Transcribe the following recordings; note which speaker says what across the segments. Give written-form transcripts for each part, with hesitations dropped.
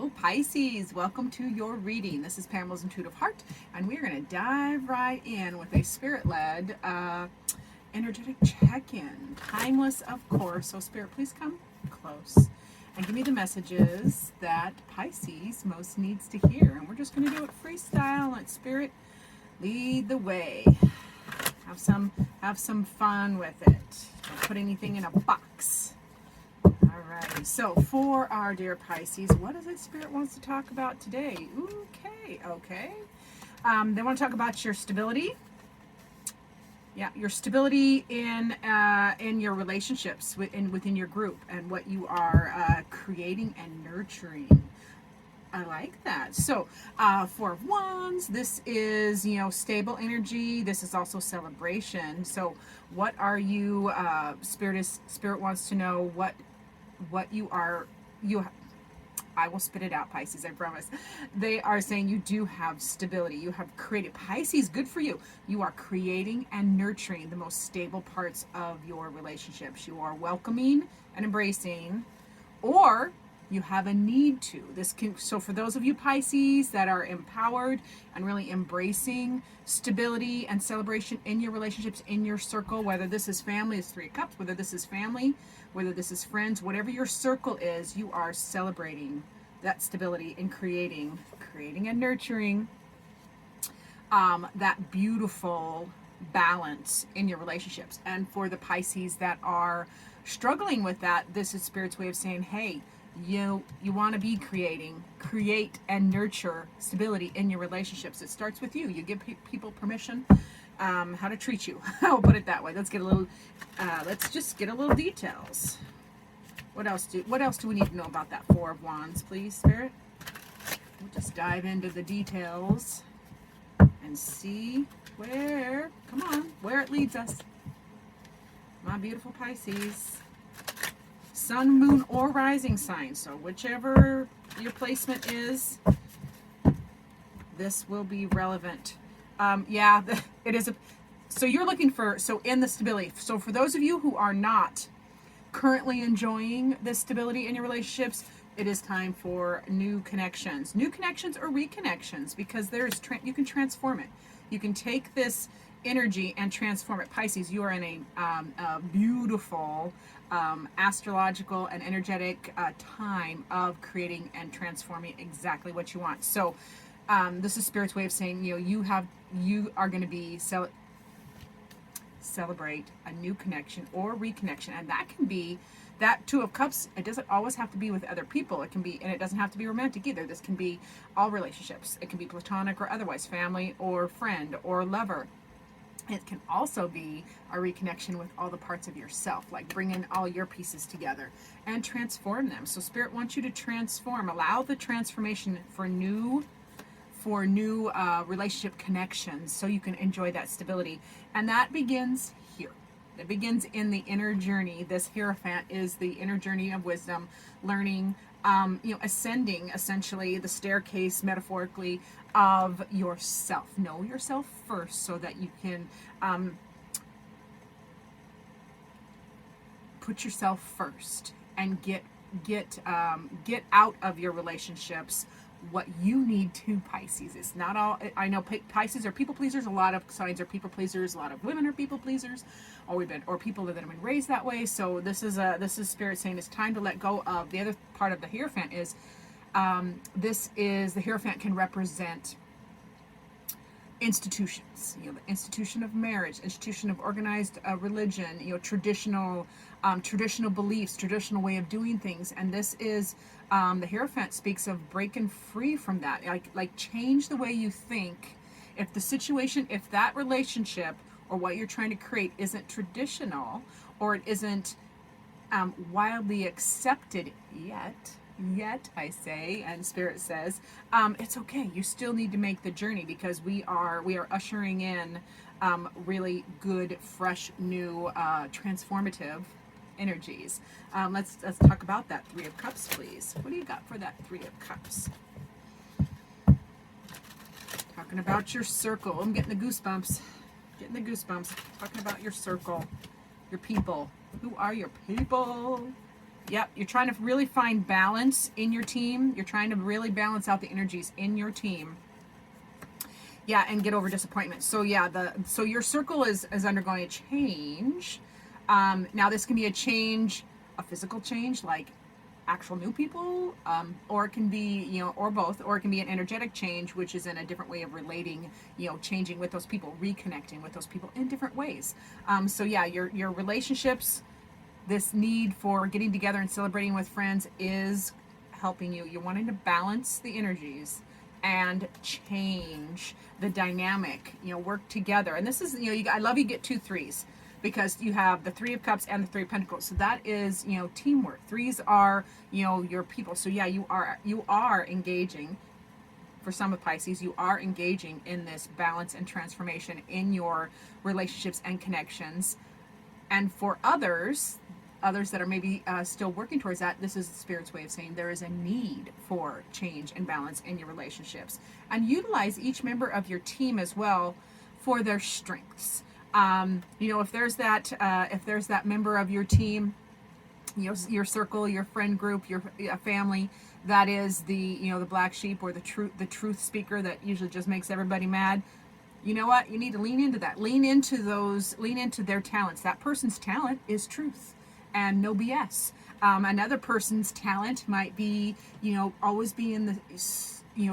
Speaker 1: Hello, Pisces. Welcome to your reading. This is Pamela's Intuitive Heart, and we're going to dive right in with a spirit-led energetic check-in. Timeless, of course. So, Spirit, please come close and give me the messages that Pisces most needs to hear. And we're just going to do it freestyle. Let Spirit lead the way. Have some fun with it. Don't put anything in a box. Alright, so for our dear Pisces, what is it Spirit wants to talk about today? Okay. They want to talk about your stability. Yeah, your stability in your relationships within your group and what you are creating and nurturing. I like that. So, Four of Wands, this is, stable energy. This is also celebration. So, what are you, Spirit wants to know what I will spit it out, Pisces, I promise. They are saying you do have stability. You have created, Pisces, good for you. You are creating and nurturing the most stable parts of your relationships. You are welcoming and embracing, or you have a need to. So for those of you Pisces that are empowered and really embracing stability and celebration in your relationships, in your circle, whether this is family, it's Three of Cups, whether this is family, whether this is friends, whatever your circle is, you are celebrating that stability and creating and nurturing that beautiful balance in your relationships. And for the Pisces that are struggling with that, this is Spirit's way of saying, hey, you want to be create and nurture stability in your relationships. It starts with you. You give people permission how to treat you. I'll put it that way. Let's just get a little details. What else do we need to know about that Four of Wands, please, Spirit? We'll just dive into the details and see where it leads us. My beautiful Pisces. Sun, moon, or rising sign. So whichever your placement is, this will be relevant. It is so you're looking for, in the stability. So for those of you who are not currently enjoying this stability in your relationships, it is time for new connections or reconnections, because you can transform it. You can take this energy and transform it. Pisces, you are in a beautiful astrological and energetic time of creating and transforming exactly what you want. So this is Spirit's way of saying, you are going to be celebrate a new connection or reconnection, and that can be that Two of Cups. It doesn't always have to be with other people. It can be, and it doesn't have to be romantic either. This can be all relationships. It can be platonic or otherwise, family or friend or lover. It can also be a reconnection with all the parts of yourself, like bringing all your pieces together and transform them. So Spirit wants you to transform, allow the transformation for new relationship connections, so you can enjoy that stability. And that begins here. It begins in the inner journey. This Hierophant is the inner journey of wisdom, learning, ascending essentially the staircase, metaphorically, of yourself. Know yourself first so that you can put yourself first and get out of your relationships what you need to, Pisces. It's not all, I know Pisces are people pleasers. A lot of signs are people pleasers. A lot of women are people pleasers, or people that have been raised that way. So this is Spirit saying it's time to let go of. The other part of the Hierophant is the Hierophant can represent institutions, the institution of marriage, institution of organized religion, traditional beliefs, traditional way of doing things. And this is the Hierophant speaks of breaking free from that, like change the way you think. If that relationship or what you're trying to create isn't traditional, or it isn't wildly accepted yet, I say, and Spirit says, it's okay. You still need to make the journey, because we are ushering in really good, fresh, new, transformative energies. Let's talk about that Three of Cups, please. What do you got for that Three of Cups? Talking about your circle. I'm getting the goosebumps. Talking about your circle, your people. Who are your people? Yep, you're trying to really find balance in your team. You're trying to really balance out the energies in your team. Yeah, and get over disappointment. So yeah, so your circle is undergoing a change. Now this can be a change, a physical change, like actual new people, or it can be, or both, or it can be an energetic change, which is in a different way of relating, changing with those people, reconnecting with those people in different ways. So yeah, your relationships, this need for getting together and celebrating with friends is helping you. You're wanting to balance the energies and change the dynamic, work together. And this is, I love you get 2 3s, because you have the 3 of Cups and the 3 of Pentacles. So that is, teamwork. 3s are, your people. So yeah, you are engaging. For some of Pisces, you are engaging in this balance and transformation in your relationships and connections. And for others that are maybe still working towards that, this is the Spirit's way of saying there is a need for change and balance in your relationships. And utilize each member of your team as well for their strengths. If there's that member of your team, your circle, your friend group, your family, that is the black sheep or the truth speaker that usually just makes everybody mad. You know what? You need to lean into that. Lean into their talents. That person's talent is truth and no BS. Another person's talent might be, always be in the,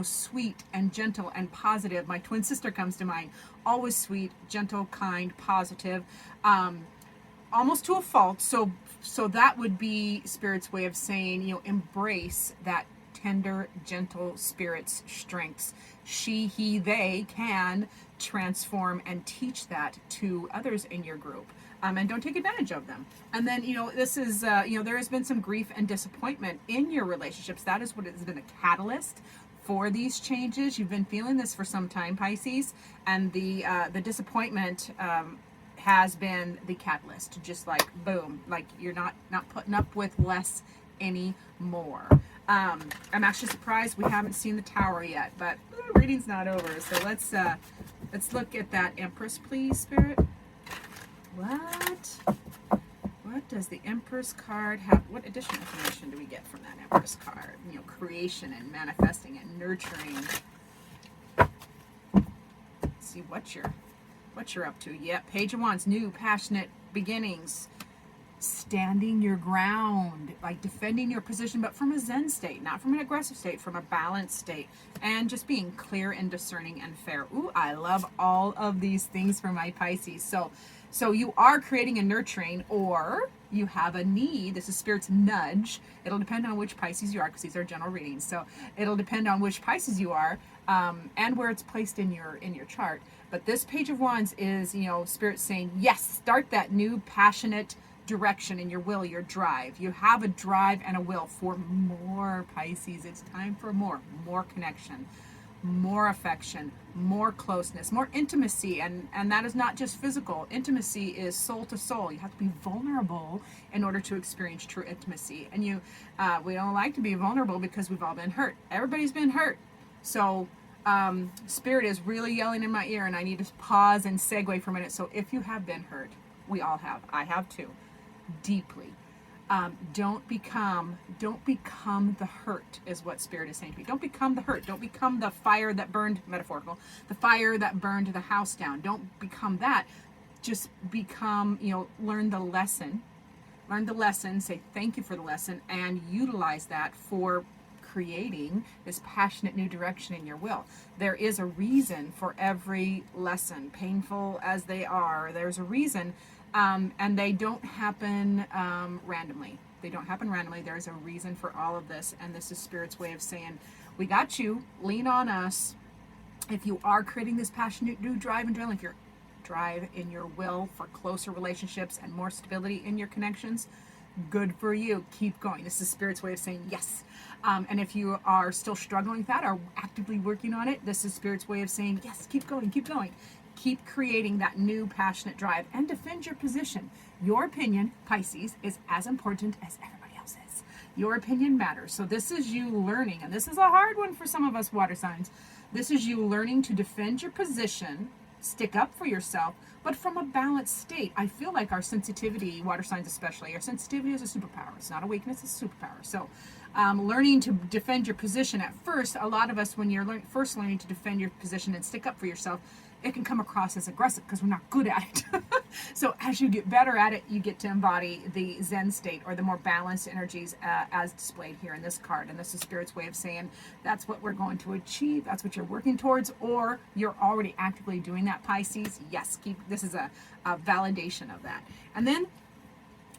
Speaker 1: sweet and gentle and positive. My twin sister comes to mind. Always sweet, gentle, kind, positive, almost to a fault. So that would be Spirit's way of saying, embrace that tender, gentle spirit's strengths. She, he, they can transform and teach that to others in your group. And don't take advantage of them. And then, this is, there has been some grief and disappointment in your relationships. That is what has been a catalyst for these changes. You've been feeling this for some time, Pisces, and the disappointment has been the catalyst. Just like boom, like you're not putting up with less anymore. I'm actually surprised we haven't seen the Tower yet, but reading's not over. So let's look at that Empress, please, Spirit. What does the Empress card have? What additional information do we get from that Empress card? Creation and manifesting and nurturing. Let's see what you're up to. Yep, Page of Wands, new passionate beginnings. Standing your ground, like defending your position, but from a Zen state, not from an aggressive state, from a balanced state, and just being clear and discerning and fair. Ooh, I love all of these things for my Pisces. So you are creating and nurturing, or you have a need. This is Spirit's nudge. It'll depend on which Pisces you are, because these are general readings. So it'll depend on which Pisces you are, and where it's placed in your chart. But this Page of Wands is, Spirit saying, yes, start that new passionate direction in your will, your drive. You have a drive and a will for more, Pisces. It's time for more connection, more affection, more closeness, more intimacy. And that is not just physical. Intimacy is soul to soul. You have to be vulnerable in order to experience true intimacy. And we don't like to be vulnerable because we've all been hurt. Everybody's been hurt. So Spirit is really yelling in my ear, and I need to pause and segue for a minute. So if you have been hurt, we all have. I have too. Deeply. Don't become the hurt, is what Spirit is saying to me. Don't become the hurt. Don't become the fire that burned, metaphorical, the fire that burned the house down. Don't become that. Just become, learn the lesson. Learn the lesson, say thank you for the lesson, and utilize that for creating this passionate new direction in your will. There is a reason for every lesson, painful as they are. There's a reason. And they don't happen randomly. They don't happen randomly. There's a reason for all of this. And this is Spirit's way of saying, we got you. Lean on us. If you are creating this passionate new drive and drilling, if you're drive in your will for closer relationships and more stability in your connections, good for you. Keep going. This is Spirit's way of saying yes. And if you are still struggling with that or actively working on it, this is Spirit's way of saying yes, keep going, keep going. Keep creating that new passionate drive and defend your position. Your opinion, Pisces, is as important as everybody else's. Your opinion matters. So this is you learning, and this is a hard one for some of us water signs. This is you learning to defend your position stick up for yourself, but from a balanced state. I feel like our sensitivity, water signs especially, our sensitivity is a superpower. It's not a weakness, it's a superpower. So learning to defend your position at first, a lot of us, when you're first learning to defend your position and stick up for yourself, it can come across as aggressive because we're not good at it. So as you get better at it, you get to embody the Zen state, or the more balanced energies as displayed here in this card. And this is Spirit's way of saying that's what we're going to achieve. That's what you're working towards, or you're already actively doing that, Pisces. Yes, this is a validation of that. And then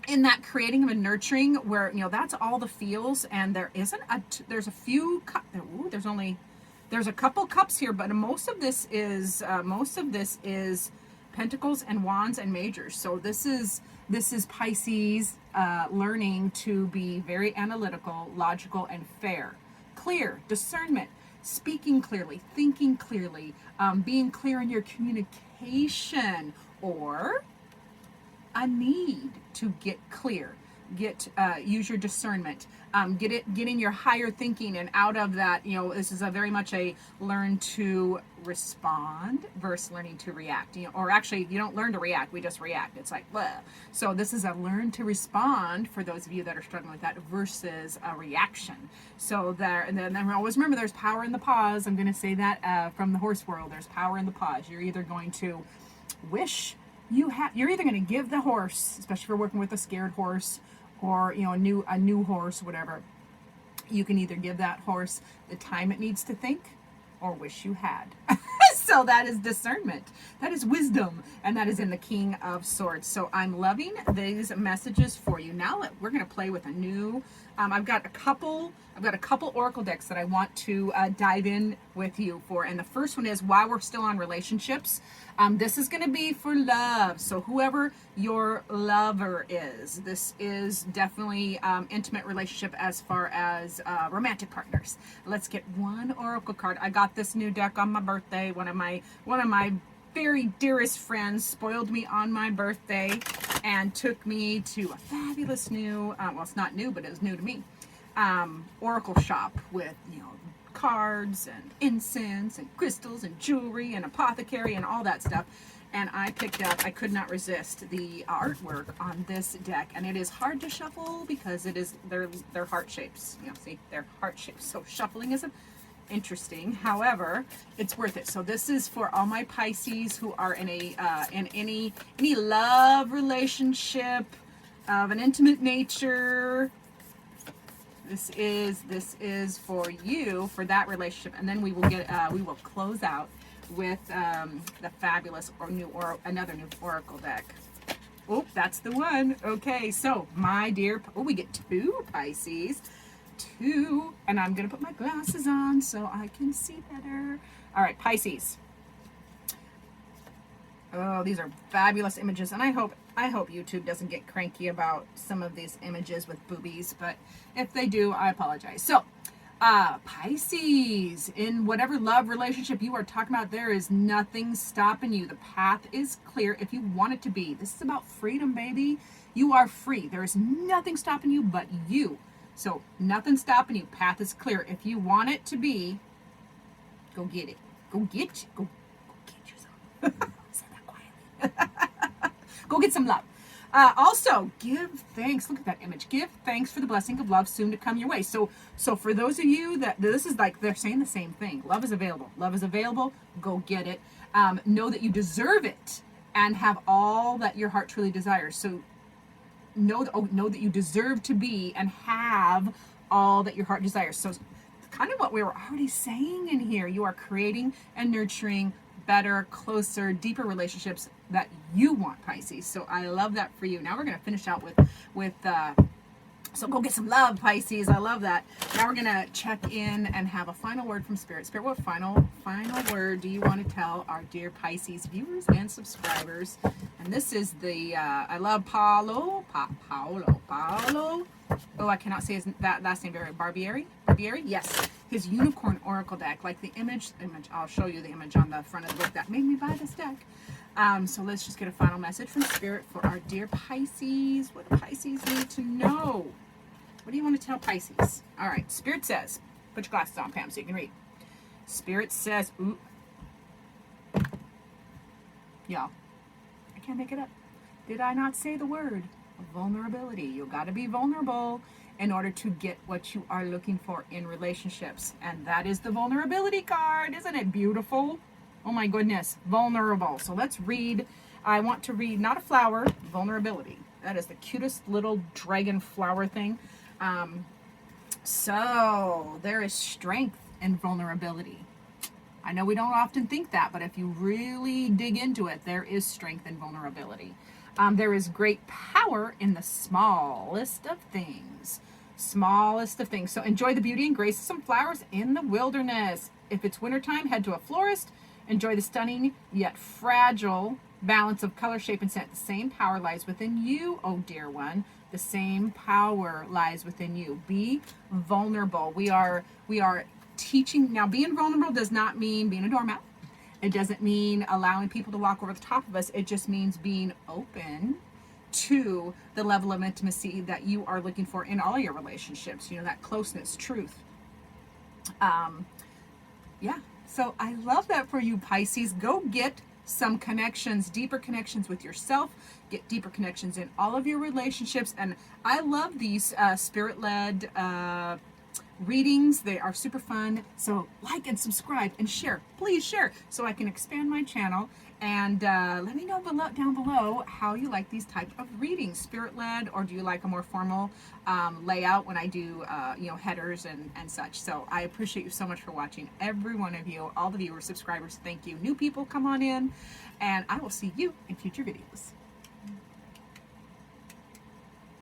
Speaker 1: in that creating of a nurturing, where, you know, that's all the feels, and there isn't there's a few there's a couple cups here, but most of this is Pentacles and Wands and Majors. So this is Pisces learning to be very analytical, logical, and fair, clear, discernment, speaking clearly, thinking clearly, being clear in your communication, or a need to get clear, use your discernment, get in your higher thinking and out of that. You know, this is a very much a learn to respond versus learning to react. You know, or actually, you don't learn to react, we just react. It's like, bleh. So this is a learn to respond for those of you that are struggling with that versus a reaction. So there, and then always remember, there's power in the pause. I'm going to say that from the horse world. There's power in the pause. You're either going to wish you're either going to give the horse, especially if you're working with a scared horse, or, you know, a new horse, whatever, you can either give that horse the time it needs to think, or wish you had. So that is discernment, that is wisdom, and that is in the King of Swords. So I'm loving these messages for you. Now we're going to play with a new, I've got a couple oracle decks that I want to dive in with you for. And the first one is, while we're still on relationships, this is going to be for love. So whoever your lover is, this is definitely intimate relationship as far as romantic partners. Let's get one oracle card. I got this new deck on my birthday. One of my very dearest friends spoiled me on my birthday and took me to a fabulous new, well, it's not new, but it was new to me, oracle shop with, you know, cards and incense and crystals and jewelry and apothecary and all that stuff. And I picked up, I could not resist the artwork on this deck, and it is hard to shuffle because it is, they're heart shapes. You know, see, they're heart shapes. So shuffling isn't interesting. However, it's worth it. So this is for all my Pisces who are in any love relationship of an intimate nature. This is for you, for that relationship, and then we will close out with the fabulous another new oracle deck. Oh, that's the one. Okay, so my dear, we get two Pisces, and I'm gonna put my glasses on so I can see better. All right, Pisces. Oh, these are fabulous images, and I hope YouTube doesn't get cranky about some of these images with boobies, but if they do, I apologize. So, Pisces, in whatever love relationship you are talking about, there is nothing stopping you. The path is clear if you want it to be. This is about freedom, baby. You are free. There is nothing stopping you but you. So, nothing stopping you. Path is clear. If you want it to be, go get it. Go get yourself. Go get some love. Also, give thanks. Look at that image. Give thanks for the blessing of love soon to come your way. So for those of you that this is like, they're saying the same thing. Love is available. Love is available. Go get it. Know that you deserve it and have all that your heart truly desires. So know that you deserve to be and have all that your heart desires. So kind of what we were already saying in here. You are creating and nurturing better, closer, deeper relationships that you want, Pisces. So I love that for you. Now we're going to finish out with so go get some love, Pisces. I love that. Now we're going to check in and have a final word from Spirit. Spirit, what final word do you want to tell our dear Pisces viewers and subscribers? And this is the, I love Paolo. Oh, I cannot say that last name very. Barbieri? Yes. His unicorn oracle deck. Like the image, I'll show you the image on the front of the book that made me buy this deck. So let's just get a final message from Spirit for our dear Pisces. What do Pisces need to know? What do you want to tell Pisces? All right. Spirit says, put your glasses on, Pam, so you can read. Spirit says, ooh. Yeah, I can't make it up. Did I not say the word? Vulnerability. You got to be vulnerable in order to get what you are looking for in relationships. And that is the vulnerability card. Isn't it beautiful? Oh my goodness. Vulnerable. So let's read. I want to read not a flower, vulnerability. That is the cutest little dragon flower thing. So there is strength in vulnerability. I know we don't often think that, but if you really dig into it, there is strength in vulnerability. There is great power in the smallest of things. Smallest of things. So enjoy the beauty and grace of some flowers in the wilderness. If it's wintertime, head to a florist. Enjoy the stunning yet fragile balance of color, shape, and scent. The same power lies within you, oh dear one. The same power lies within you. Be vulnerable. We are teaching. Now, being vulnerable does not mean being a doormat. It doesn't mean allowing people to walk over the top of us. It just means being open to the level of intimacy that you are looking for in all your relationships. You know, that closeness, truth. Yeah. So I love that for you, Pisces. Go get some connections, deeper connections with yourself. Get deeper connections in all of your relationships. And I love these spirit-led readings. They are super fun. So like and subscribe and share. Please share so I can expand my channel. And let me know down below how you like these type of readings, spirit-led, or do you like a more formal layout when I do headers and such. So I appreciate you so much for watching. Every one of you, all the viewers, subscribers, thank you. New people, come on in, and I will see you in future videos.